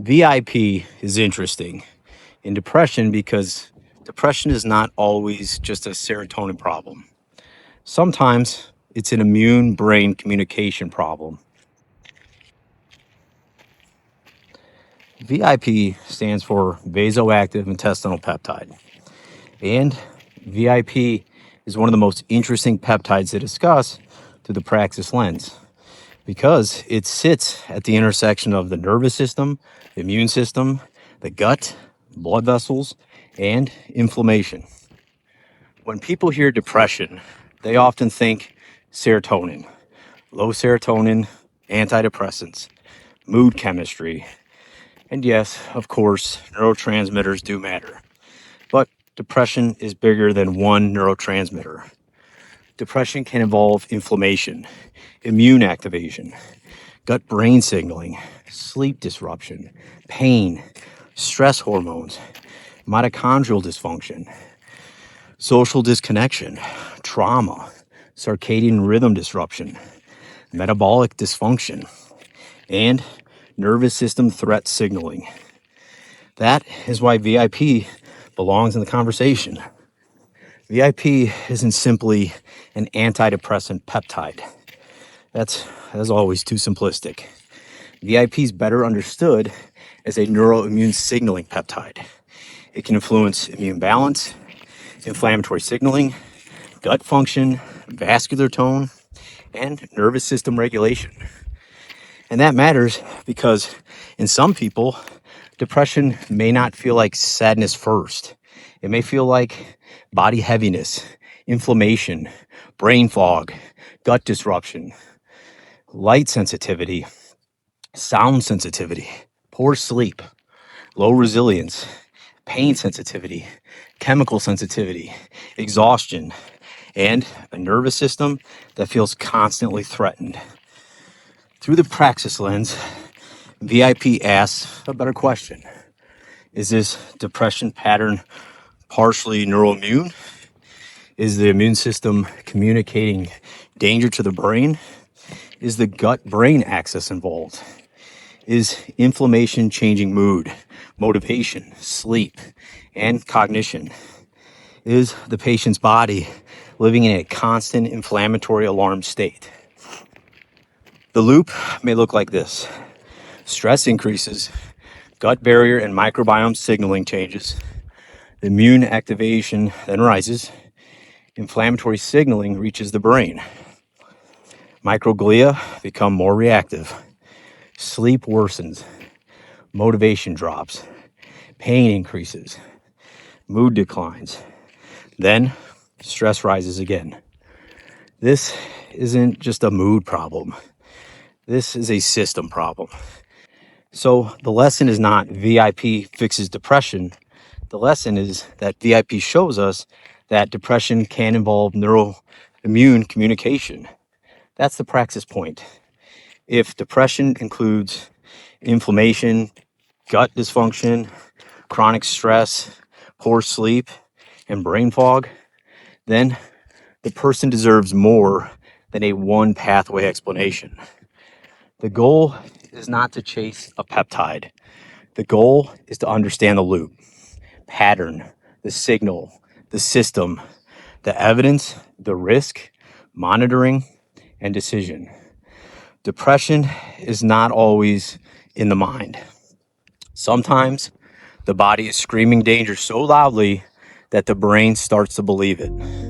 VIP is interesting in depression because depression is not always just a serotonin problem. Sometimes it's an immune brain communication problem. VIP stands for vasoactive intestinal peptide. And VIP is one of the most interesting peptides to discuss through the Praxis lens because it sits at the intersection of the nervous system, the immune system, the gut, blood vessels, and inflammation. When people hear depression, they often think serotonin, low serotonin, antidepressants, mood chemistry, and yes, of course, neurotransmitters do matter. But depression is bigger than one neurotransmitter. Depression can involve inflammation, immune activation, gut brain signaling, sleep disruption, pain, stress hormones, mitochondrial dysfunction, social disconnection, trauma, circadian rhythm disruption, metabolic dysfunction, and nervous system threat signaling. That is why VIP belongs in the conversation. VIP isn't simply an antidepressant peptide. That's, as always, too simplistic. VIP is better understood as a neuroimmune signaling peptide. It can influence immune balance, inflammatory signaling, gut function, vascular tone, and nervous system regulation. And that matters because in some people, depression may not feel like sadness first. It may feel like body heaviness, inflammation, brain fog, gut disruption, light sensitivity, sound sensitivity, poor sleep, low resilience, pain sensitivity, chemical sensitivity, exhaustion, and a nervous system that feels constantly threatened. Through the Praxis lens, VIP asks a better question. Is this depression pattern partially neuroimmune? Is the immune system communicating danger to the brain? Is the gut-brain axis involved? Is inflammation changing mood, motivation, sleep, and cognition? Is the patient's body living in a constant inflammatory alarm state? The loop may look like this. Stress increases, gut barrier and microbiome signaling changes, the immune activation then rises, inflammatory signaling reaches the brain. Microglia become more reactive, sleep worsens, motivation drops, pain increases, mood declines, then stress rises again. This isn't just a mood problem. This is a system problem. So the lesson is not VIP fixes depression. The lesson is that VIP shows us that depression can involve neuroimmune communication. That's the Praxis point. If depression includes inflammation, gut dysfunction, chronic stress, poor sleep, and brain fog, then the person deserves more than a one pathway explanation. The goal is not to chase a peptide. The goal is to understand the loop, pattern, the signal, the system, the evidence, the risk, monitoring, and decision. Depression is not always in the mind. Sometimes the body is screaming danger so loudly that the brain starts to believe it.